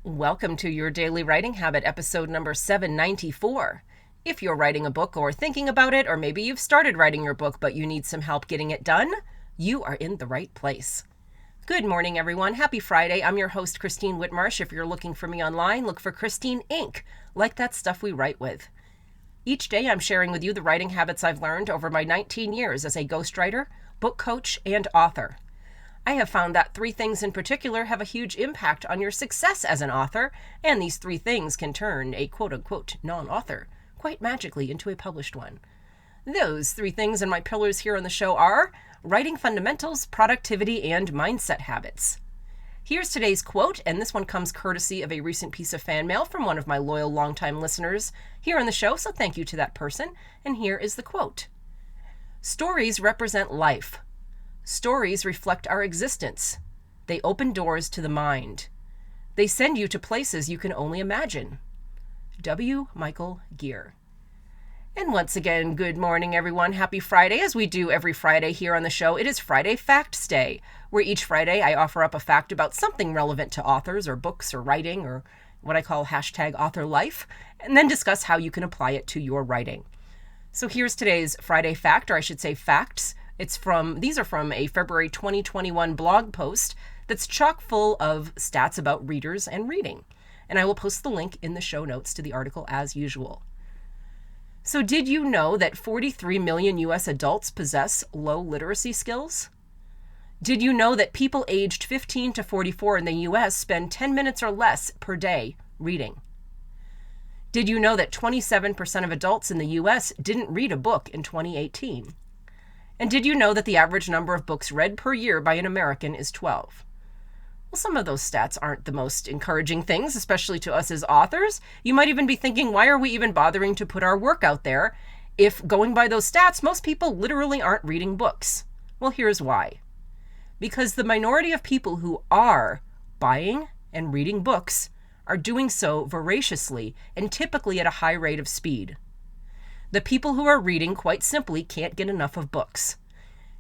Welcome to your Daily Writing Habit, episode number 794. If you're writing a book or thinking about it, or maybe you've started writing your book but you need some help getting it done, you are in the right place. Good morning, everyone. Happy Friday. I'm your host, Christine Whitmarsh. If you're looking for me online, look for Christine Inc., like that stuff we write with. Each day, I'm sharing with you the writing habits I've learned over my 19 years as a ghostwriter, book coach, and author. I have found that three things in particular have a huge impact on your success as an author, and these three things can turn a quote-unquote non-author quite magically into a published one. Those three things and my pillars here on the show are writing fundamentals, productivity, and mindset habits. Here's today's quote, and this one comes courtesy of a recent piece of fan mail from one of my loyal longtime listeners here on the show, so thank you to that person. And here is the quote. Stories represent life. Stories reflect our existence. They open doors to the mind. They send you to places you can only imagine. W. Michael Gear. And once again, good morning, everyone. Happy Friday. As we do every Friday here on the show, it is Friday Facts Day, where each Friday I offer up a fact about something relevant to authors or books or writing or what I call hashtag author life, and then discuss how you can apply it to your writing. So here's today's Friday fact, or I should say facts. These are from a February 2021 blog post that's chock full of stats about readers and reading. And I will post the link in the show notes to the article as usual. So did you know that 43 million U.S. adults possess low literacy skills? Did you know that people aged 15 to 44 in the U.S. spend 10 minutes or less per day reading? Did you know that 27% of adults in the U.S. didn't read a book in 2018? And did you know that the average number of books read per year by an American is 12? Well, some of those stats aren't the most encouraging things, especially to us as authors. You might even be thinking, why are we even bothering to put our work out there if, going by those stats, most people literally aren't reading books? Well, here's why. Because the minority of people who are buying and reading books are doing so voraciously and typically at a high rate of speed. The people who are reading, quite simply, can't get enough of books.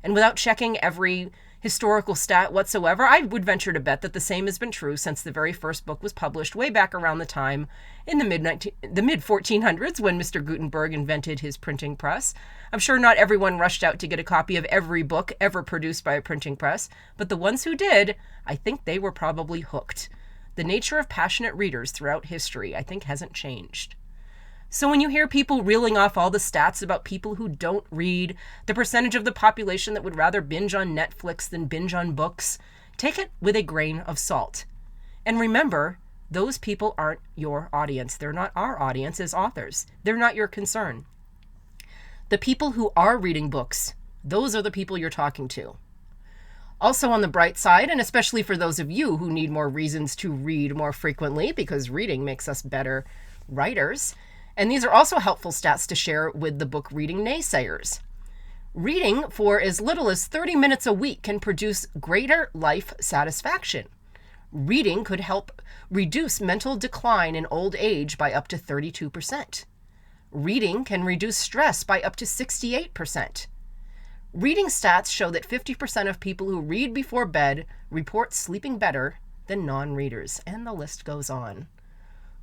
And without checking every historical stat whatsoever, I would venture to bet that the same has been true since the very first book was published way back around the time in the mid-1400s when Mr. Gutenberg invented his printing press. I'm sure not everyone rushed out to get a copy of every book ever produced by a printing press, but the ones who did, I think they were probably hooked. The nature of passionate readers throughout history, I think, hasn't changed. So when you hear people reeling off all the stats about people who don't read, the percentage of the population that would rather binge on Netflix than binge on books, take it with a grain of salt. And remember, those people aren't your audience. They're not our audience as authors. They're not your concern. The people who are reading books, those are the people you're talking to. Also on the bright side, and especially for those of you who need more reasons to read more frequently, because reading makes us better writers, and these are also helpful stats to share with the book reading naysayers. Reading for as little as 30 minutes a week can produce greater life satisfaction. Reading could help reduce mental decline in old age by up to 32%. Reading can reduce stress by up to 68%. Reading stats show that 50% of people who read before bed report sleeping better than non-readers, and the list goes on.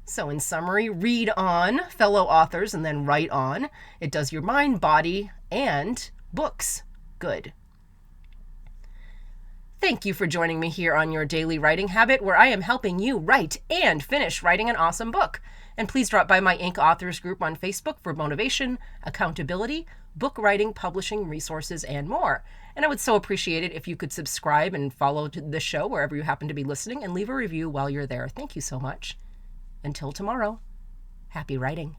So in summary, read on, fellow authors, and then write on. It does your mind, body, and books good. Thank you for joining me here on your Daily Writing Habit, where I am helping you write and finish writing an awesome book. And please drop by my Inc. Authors group on Facebook for motivation, accountability, book writing, publishing resources, and more. And I would so appreciate it if you could subscribe and follow the show wherever you happen to be listening and leave a review while you're there. Thank you so much. Until tomorrow, happy writing.